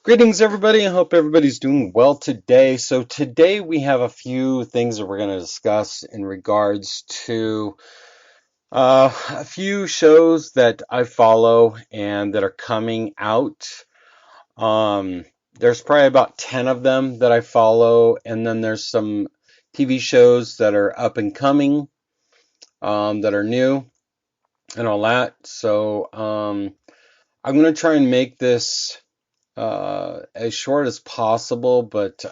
Greetings, everybody. I hope everybody's doing well today. So, today we have a few things that we're going to discuss in regards to a few shows that I follow and that are coming out. Um, there's probably about 10 of them that I follow, and then there's some TV shows that are up and coming, that are new and all that. So, I'm going to try and make this as short as possible, but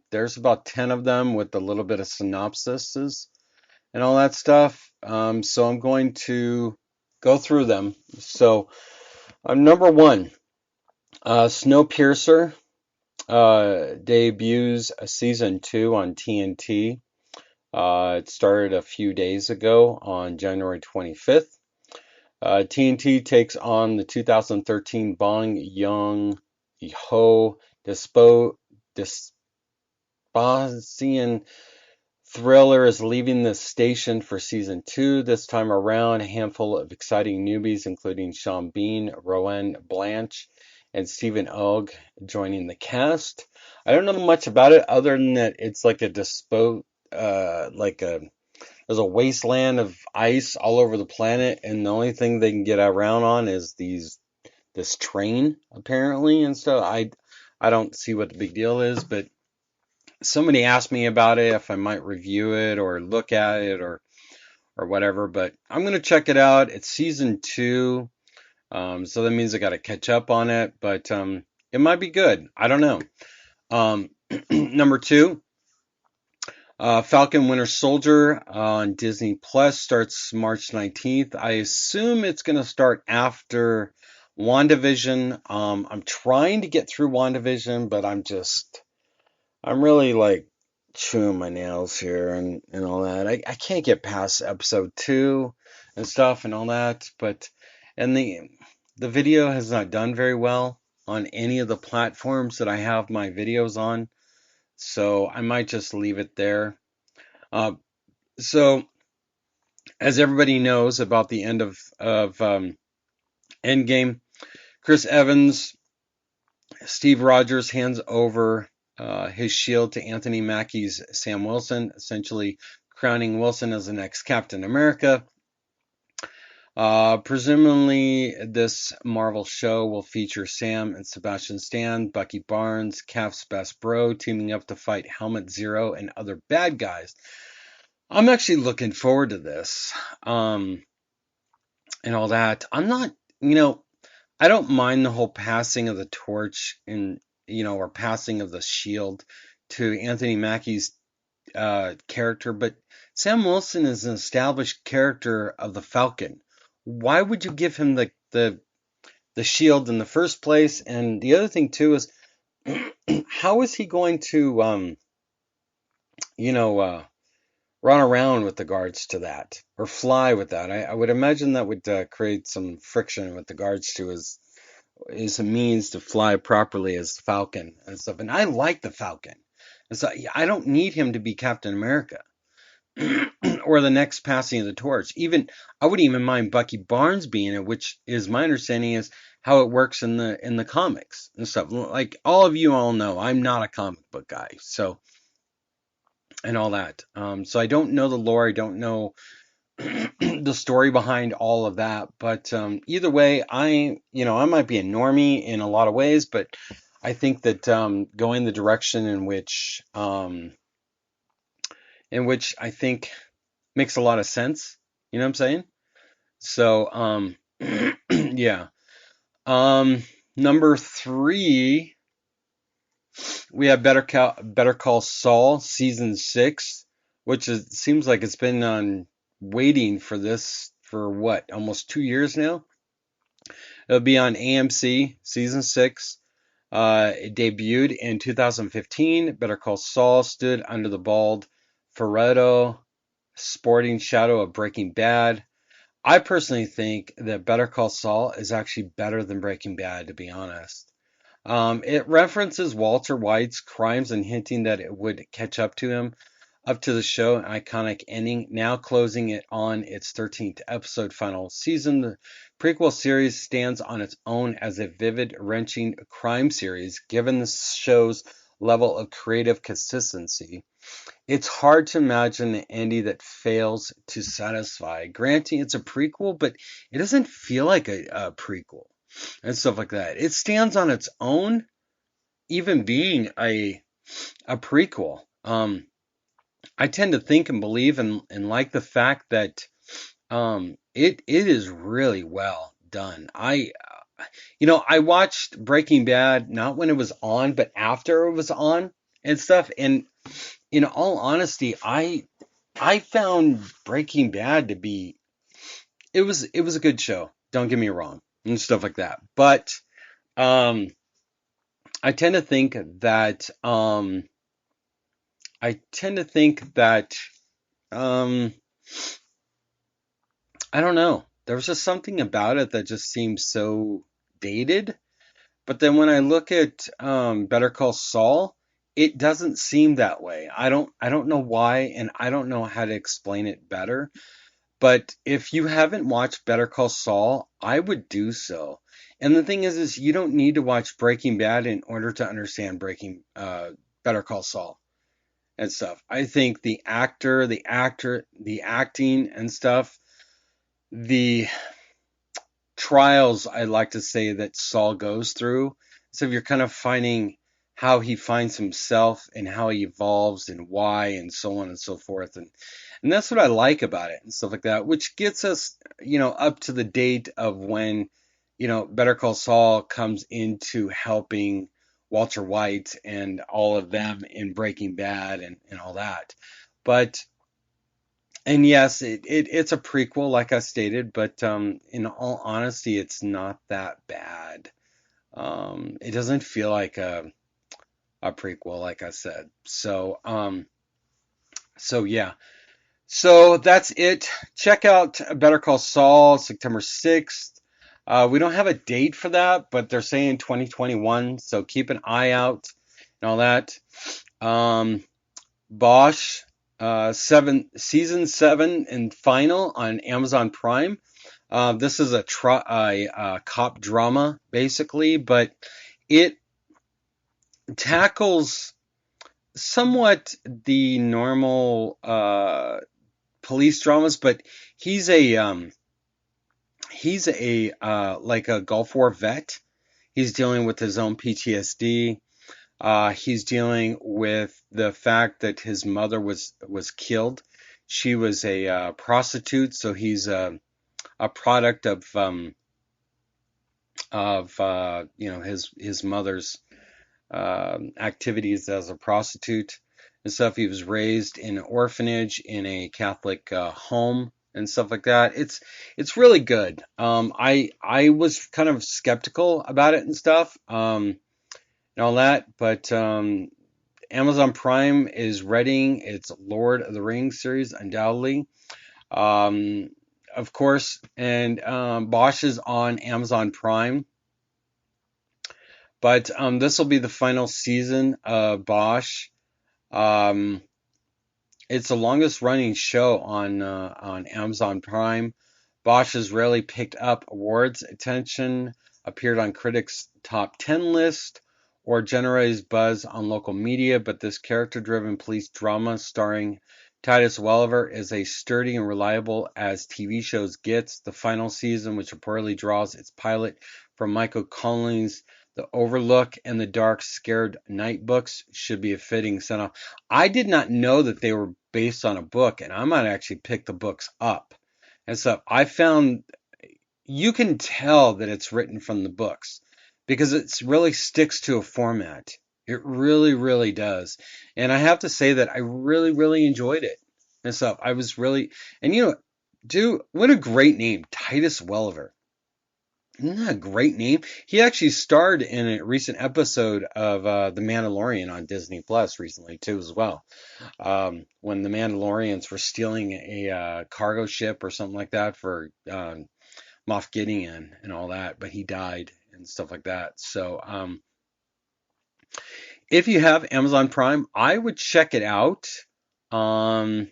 there's about 10 of them with a little bit of synopsises and all that stuff. So I'm going to go through them. So, number one, Snowpiercer debuts a season 2 on TNT. It started a few days ago on January 25th. TNT takes on the 2013 Bong Joon-ho Despasian thriller is leaving the station for season 2. This time around, a handful of exciting newbies, including Sean Bean, Rowan Blanche, and Stephen Ogg, joining the cast. I don't know much about it other than that it's like a there's a wasteland of ice all over the planet, and the only thing they can get around on is this train apparently and stuff. I don't see what the big deal is, but somebody asked me about it if I might review it or look at it or whatever. But I'm gonna check it out. It's season 2, so that means I got to catch up on it. But it might be good. I don't know. Number 2. Falcon Winter Soldier on Disney Plus starts March 19th. I assume it's going to start after WandaVision. I'm trying to get through WandaVision, but I'm really like chewing my nails here and all that. I can't get past episode 2 and stuff and all that, and the video has not done very well on any of the platforms that I have my videos on, so I might just leave it there. Uh, so, as everybody knows about the end of Endgame, Chris Evans, Steve Rogers hands over his shield to Anthony Mackie's Sam Wilson, essentially crowning Wilson as the next Captain America. Presumably, this Marvel show will feature Sam and Sebastian Stan, Bucky Barnes, Cap's best bro, teaming up to fight Helmet Zero and other bad guys. I'm actually looking forward to this, and all that. I'm not, you know, I don't mind the whole passing of the torch and, or passing of the shield to Anthony Mackie's character, but Sam Wilson is an established character of the Falcon. Why would you give him the shield in the first place? And the other thing too is, how is he going to, you know, run around with regards to that or fly with that? I would imagine that would create some friction with regards to his means to fly properly as Falcon and stuff. And I like the Falcon, and so I don't need him to be Captain America or the next passing of the torch. Even I wouldn't even mind Bucky Barnes being it, which is my understanding is how it works in the comics and stuff. Like all of you all know, I'm not a comic book guy, so and all that. So I don't know the lore. I don't know the story behind all of that. But either way, I might be a normie in a lot of ways, but I think that going the direction in which I think makes a lot of sense. You know what I'm saying? So yeah. Number 3, we have Better Call Saul season 6, which seems like it's been on waiting for this for what, almost 2 years now. It'll be on AMC season 6. It debuted in 2015. Better Call Saul stood under the bald Ferretto sporting shadow of Breaking Bad. I personally think that Better Call Saul is actually better than Breaking Bad, to be honest. It references Walter White's crimes and hinting that it would catch up to him. up to the show, an iconic ending, now closing it on its 13th episode final season. The prequel series stands on its own as a vivid, wrenching crime series, given the show's level of creative consistency. It's hard to imagine an ending that fails to satisfy. Granting it's a prequel, but it doesn't feel like a prequel and stuff like that. It stands on its own, even being a prequel. I tend to think and believe and like the fact that it is really well done. I watched Breaking Bad not when it was on, but after it was on and stuff. And in all honesty, I found Breaking Bad to be it was a good show. Don't get me wrong and stuff like that. But um, I tend to think that I tend to think that um, I don't know. There was just something about it that just seemed so dated. But then when I look at Better Call Saul, it doesn't seem that way. I don't know why, and I don't know how to explain it better. But if you haven't watched Better Call Saul, I would do so. And the thing is you don't need to watch Breaking Bad in order to understand Breaking Better Call Saul and stuff. I think the acting and stuff, the trials I like to say that Saul goes through. So if you're kind of finding how he finds himself and how he evolves and why and so on and so forth, and that's what I like about it and stuff like that, which gets us up to the date of when Better Call Saul comes into helping Walter White and all of them in Breaking Bad and all that. But and yes, it's a prequel, like I stated, but in all honesty, it's not that bad. It doesn't feel like a prequel, like I said. So yeah. So that's it. Check out Better Call Saul, September 6th. We don't have a date for that, but they're saying 2021, so keep an eye out and all that. Bosch, season 7 and final on Amazon Prime. This is a cop drama, basically, but it tackles somewhat the normal police dramas, but he's a like a Gulf War vet. He's dealing with his own PTSD. He's dealing with the fact that his mother was killed. She was a prostitute, so he's a product of his mother's activities as a prostitute and stuff. He was raised in an orphanage in a Catholic home and stuff like that. It's really good. I was kind of skeptical about it and stuff and all that, but Amazon Prime is readying its Lord of the Rings series undoubtedly. Of course, and Bosch is on Amazon Prime. But this will be the final season of Bosch. It's the longest running show on Amazon Prime. Bosch has rarely picked up awards attention, appeared on critics' top 10 list, or generates buzz on local media, but this character-driven police drama starring Titus Welliver is as sturdy and reliable as TV shows gets. The final season, which reportedly draws its pilot from Michael Connelly's The Overlook and the Dark Scared Night books, should be a fitting send-off. I did not know that they were based on a book, and I might actually pick the books up. And so I found you can tell that it's written from the books because it really sticks to a format. It really, really does. And I have to say that I really, really enjoyed it. And so I was really, and dude, what a great name, Titus Welliver. Isn't that a great name? He actually starred in a recent episode of The Mandalorian on Disney Plus recently too, as well. When the Mandalorians were stealing a cargo ship or something like that for Moff Gideon and all that, but he died and stuff like that. So if you have Amazon Prime, I would check it out. Um,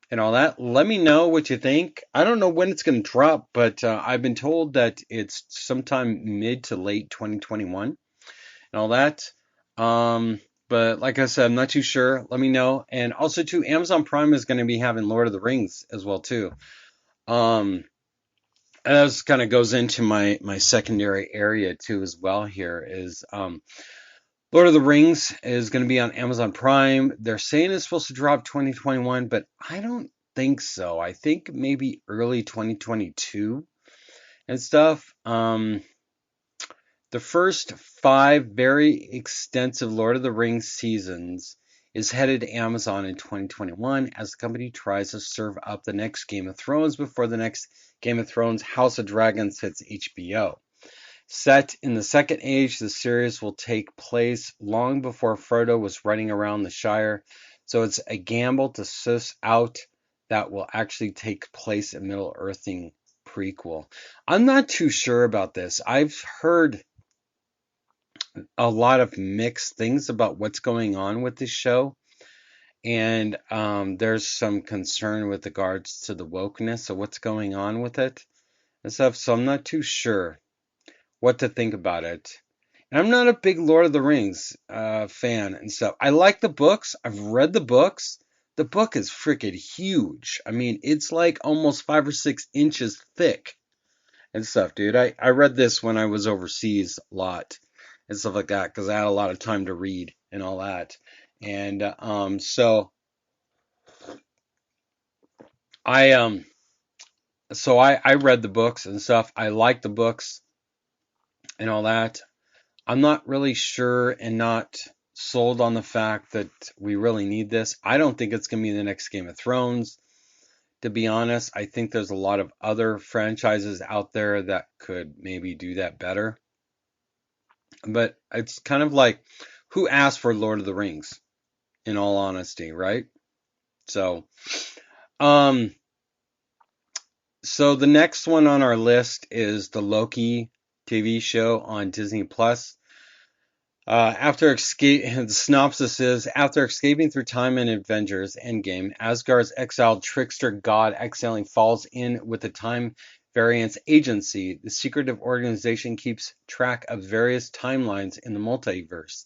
and all that. Let me know what you think. I don't know when it's going to drop, but I've been told that it's sometime mid to late 2021 and all that. Um, but like I said, I'm not too sure. Let me know. And also, too, Amazon Prime is going to be having Lord of the Rings as well, too. Um, and that kind of goes into my secondary area too as well. Here is Lord of the Rings is going to be on Amazon Prime. They're saying it's supposed to drop 2021, but I don't think so. I think maybe early 2022 and stuff. The first 5 very extensive Lord of the Rings seasons is headed to Amazon in 2021 as the company tries to serve up the next Game of Thrones before the next Game of Thrones House of Dragons hits HBO. Set in the Second Age, the series will take place long before Frodo was running around the Shire, so it's a gamble to suss out that will actually take place in Middle-earthing prequel. I'm not too sure about this. I've heard a lot of mixed things about what's going on with this show, and there's some concern with regards to the wokeness of what's going on with it and stuff, so I'm not too sure what to think about it. And I'm not a big Lord of the Rings fan and stuff. I like the books. I've read the books. The book is freaking huge. I mean, it's like almost 5 or 6 inches thick and stuff, dude. I read this when I was overseas a lot and stuff like that because I had a lot of time to read and all that. And I I read the books and stuff. I like the books and all that. I'm not really sure and not sold on the fact that we really need this. I don't think it's going to be the next Game of Thrones. To be honest, I think there's a lot of other franchises out there that could maybe do that better. But it's kind of like, who asked for Lord of the Rings, in all honesty, right? So, um, so the next one on our list is the Loki TV show on Disney Plus. The synopsis is, after escaping through time in Avengers Endgame, Asgard's exiled trickster god exiling falls in with the Time Variance Agency. The secretive organization keeps track of various timelines in the multiverse,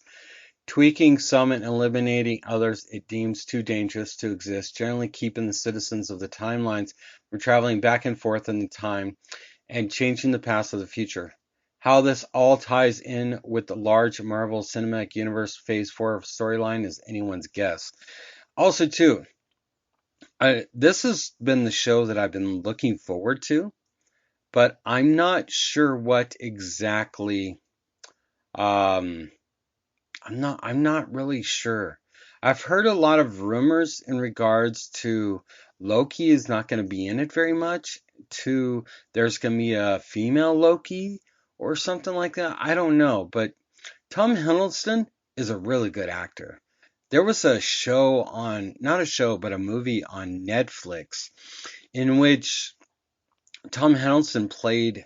tweaking some and eliminating others it deems too dangerous to exist, generally keeping the citizens of the timelines from traveling back and forth in time and changing the past of the future. How this all ties in with the large Marvel Cinematic Universe Phase 4 storyline is anyone's guess. Also, too, this has been the show that I've been looking forward to, but I'm not sure what exactly. Um, I'm not really sure. I've heard a lot of rumors in regards to Loki is not going to be in it very much, to there's going to be a female Loki or something like that. I don't know, but Tom Hiddleston is a really good actor. There was a show on, not a show, but a movie on Netflix in which Tom Hiddleston played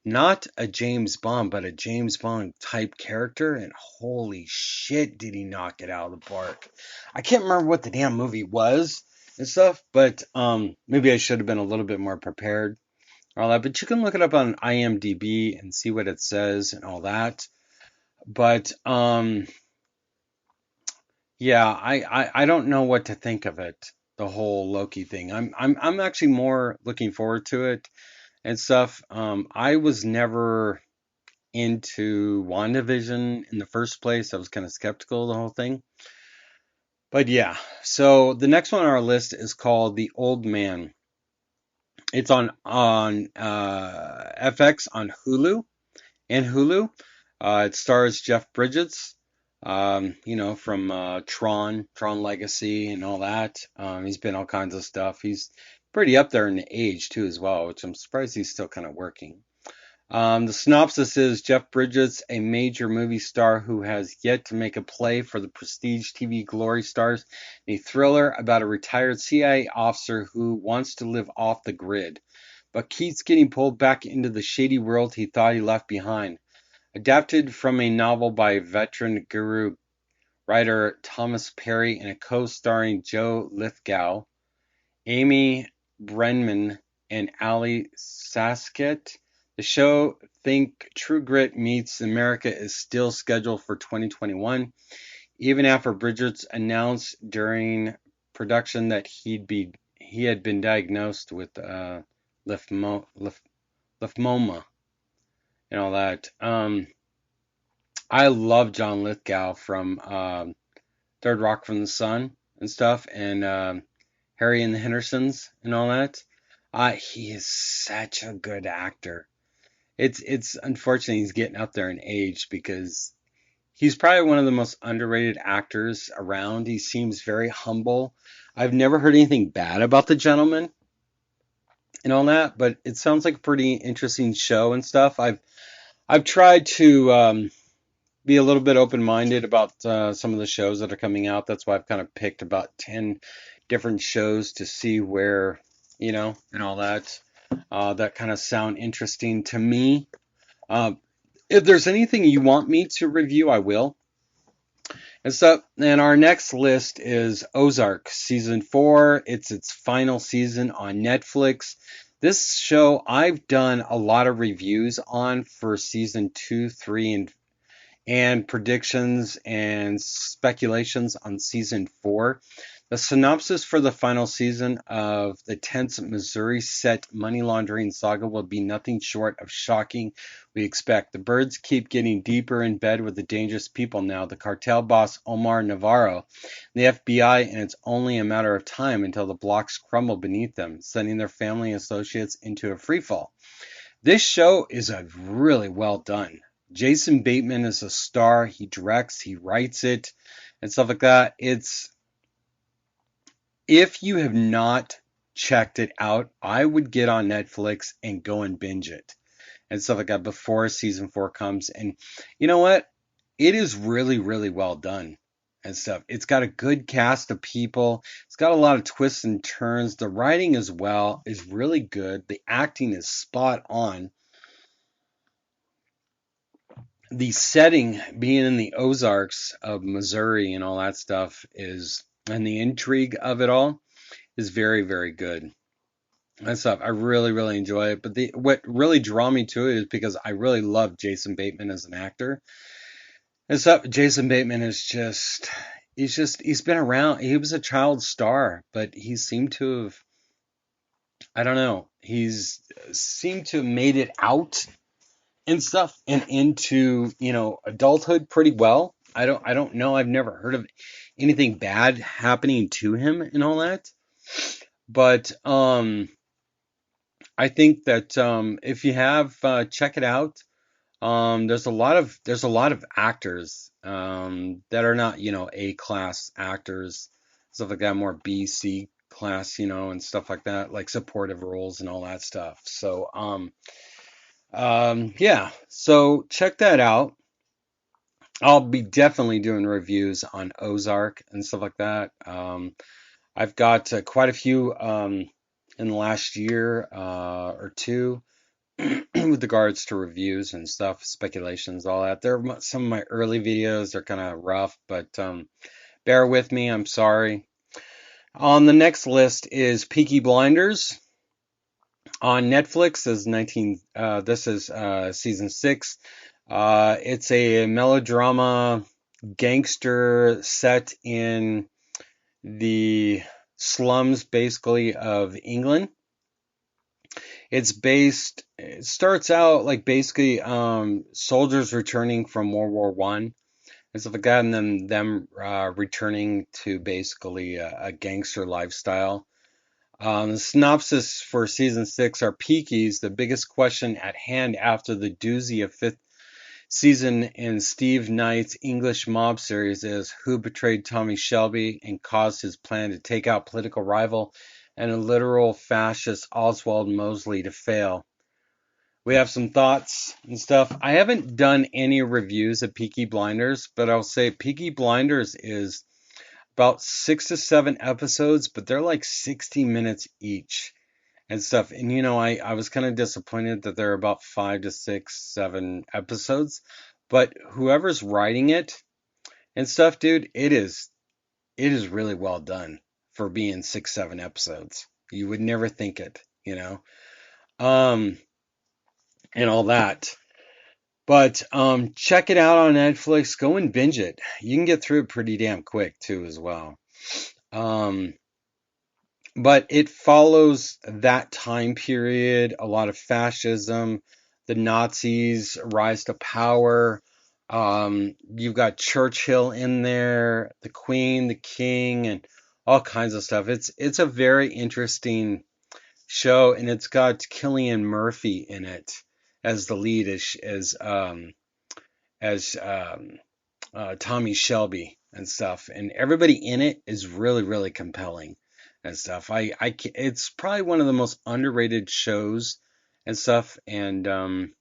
not a James Bond, but a James Bond type character, and holy shit, did he knock it out of the park. I can't remember what the damn movie was and stuff, but maybe I should have been a little bit more prepared. All that, but you can look it up on IMDb and see what it says and all that. But yeah, I don't know what to think of it, the whole Loki thing. I'm actually more looking forward to it and stuff. I was never into WandaVision in the first place. I was kind of skeptical of the whole thing. But yeah, so the next one on our list is called The Old Man. It's on FX on Hulu and Hulu. It stars Jeff Bridges, from Tron Legacy and all that. He's been all kinds of stuff. He's pretty up there in the age too as well, which I'm surprised he's still kind of working. The synopsis is Jeff Bridges, a major movie star who has yet to make a play for the prestige TV glory stars, a thriller about a retired CIA officer who wants to live off the grid, but keeps getting pulled back into the shady world he thought he left behind. Adapted from a novel by veteran guru writer Thomas Perry, and a co-starring Joe Lithgow, Amy Brennan, and Ali Saskett. The show Think True Grit Meets America is still scheduled for 2021, even after Bridges announced during production that he had been diagnosed with lymphoma and all that. I love John Lithgow from Third Rock from the Sun and stuff, and Harry and the Hendersons and all that. He is such a good actor. It's unfortunate he's getting up there in age because he's probably one of the most underrated actors around. He seems very humble. I've never heard anything bad about the gentleman and all that, but it sounds like a pretty interesting show and stuff. I've tried to be a little bit open-minded about some of the shows that are coming out. That's why I've kind of picked about 10 different shows to see where, and all that, that kind of sound interesting to me. If there's anything you want me to review, I will. And our next list is Ozark Season 4. It's its final season on Netflix. This show I've done a lot of reviews on for Season 2, 3, and predictions and speculations on Season 4. The synopsis for the final season of the tense Missouri set money laundering saga will be nothing short of shocking, we expect. The birds keep getting deeper in bed with the dangerous people now. The cartel boss Omar Navarro, the FBI, and it's only a matter of time until the blocks crumble beneath them, sending their family and associates into a freefall. This show is really well done. Jason Bateman is a star. He directs, he writes it, and stuff like that. If you have not checked it out, I would get on Netflix and go and binge it and stuff like that before Season 4 comes. And you know what? It is really, really well done and stuff. It's got a good cast of people. It's got a lot of twists and turns. The writing as well is really good. The acting is spot on. The setting being in the Ozarks of Missouri and all that stuff and the intrigue of it all is very, very good. And stuff. I really, really enjoy it. But what really drew me to it is because I really love Jason Bateman as an actor. And stuff. Jason Bateman is he's been around. He was a child star, but he seemed to have, I don't know, he's seemed to have made it out and stuff and into, adulthood pretty well. I don't know. I've never heard of anything bad happening to him and all that. But I think that if you have check it out. There's a lot of actors that are not, A class actors, stuff like that, more B, C class, and stuff like that, like supportive roles and all that stuff. So yeah, so check that out. I'll be definitely doing reviews on Ozark and stuff like that. I've got quite a few in the last year or two with regards to reviews and stuff, speculations, all that. Some of my early videos are kind of rough, but bear with me. I'm sorry. On the next list is Peaky Blinders on Netflix. This is season 6. It's a melodrama gangster set in the slums, basically, of England. It starts out like basically soldiers returning from World War One and stuff like that, and then them returning to basically a gangster lifestyle. The synopsis for season 6 are Peaky's. The biggest question at hand after the doozy of 5th season in Steve Knight's English mob series is who betrayed Tommy Shelby and caused his plan to take out political rival and a literal fascist Oswald Mosley to fail. We have some thoughts and stuff. I haven't done any reviews of Peaky Blinders, but I'll say Peaky Blinders is about 6 to 7 episodes, but they're like 60 minutes each and stuff. And I was kind of disappointed that they're about 5 to 6, 7 episodes, but whoever's writing it and stuff, dude, it is really well done for being 6, 7 episodes. You would never think it, um, and all that. But check it out on Netflix. Go and binge it. You can get through it pretty damn quick too, as well. Um, but it follows that time period, a lot of fascism, the Nazis rise to power. You've got Churchill in there, the Queen, the King, and all kinds of stuff. It's a very interesting show, and it's got Cillian Murphy in it as the lead, as Tommy Shelby and stuff, and everybody in it is really, really compelling and stuff. It's probably one of the most underrated shows and stuff, and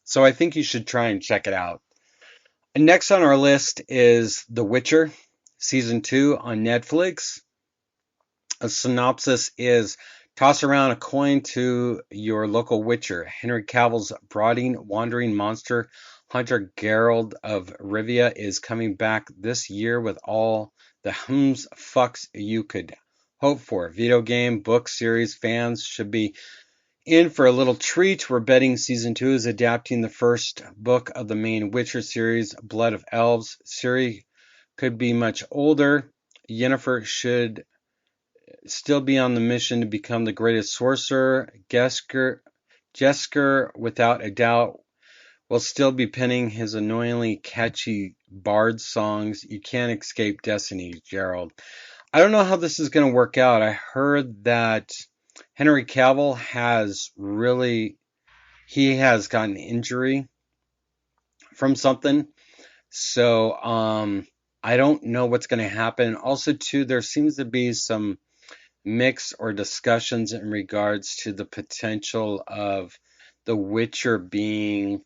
so I think you should try and check it out. And next on our list is The Witcher, season 2 on Netflix. A synopsis is: toss around a coin to your local Witcher. Henry Cavill's brooding, wandering monster hunter Geralt of Rivia is coming back this year with all the fucks you could hope for. Video game, book series fans should be in for a little treat. We're betting season 2 is adapting the first book of the main Witcher series, Blood of Elves. Ciri could be much older. Yennefer should still be on the mission to become the greatest sorcerer. Jesker, without a doubt, will still be penning his annoyingly catchy bard songs. You can't escape destiny, Gerald. I don't know how this is going to work out. I heard that Henry Cavill he has gotten injury from something. So, I don't know what's going to happen. Also, too, there seems to be some mix or discussions in regards to the potential of The Witcher being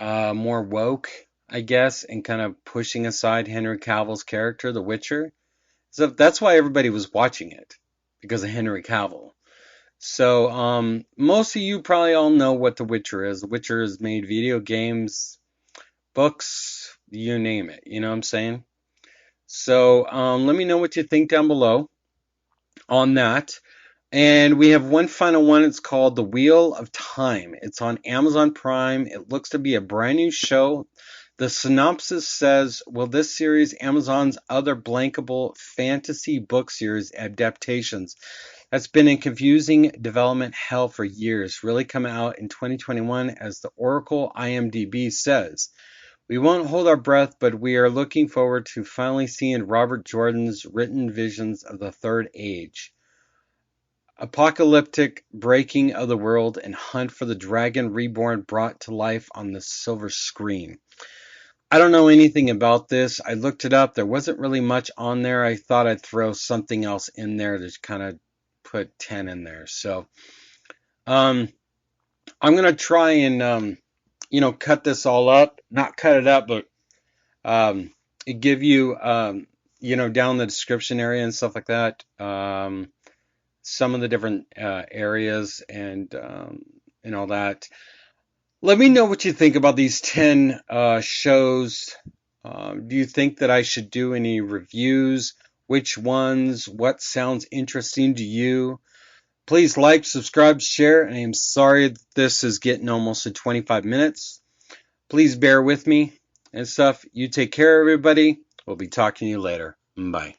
more woke, I guess, and kind of pushing aside Henry Cavill's character, The Witcher. So that's why everybody was watching it, because of Henry Cavill. So most of you probably all know what The Witcher is. The Witcher has made video games, books, you name it. You know what I'm saying? So let me know what you think down below on that. And we have one final one. It's called The Wheel of Time. It's on Amazon Prime. It looks to be a brand new show. The synopsis says, will this series, Amazon's other blankable fantasy book series adaptations that's been in confusing development hell for years, really come out in 2021, as the Oracle IMDb says? We won't hold our breath, but we are looking forward to finally seeing Robert Jordan's written visions of the Third Age. Apocalyptic breaking of the world and hunt for the dragon reborn brought to life on the silver screen. I don't know anything about this. I looked it up. There wasn't really much on there. I thought I'd throw something else in there to kind of put 10 in there. So I'm going to try and, cut this all up. Not cut it up, but give you, down in the description area and stuff like that. Some of the different areas and all that. Let me know what you think about these 10 shows. Do you think that I should do any reviews? Which ones? What sounds interesting to you? Please like, subscribe, share. And I'm sorry that this is getting almost to 25 minutes. Please bear with me and stuff. You take care, everybody. We'll be talking to you later. Bye.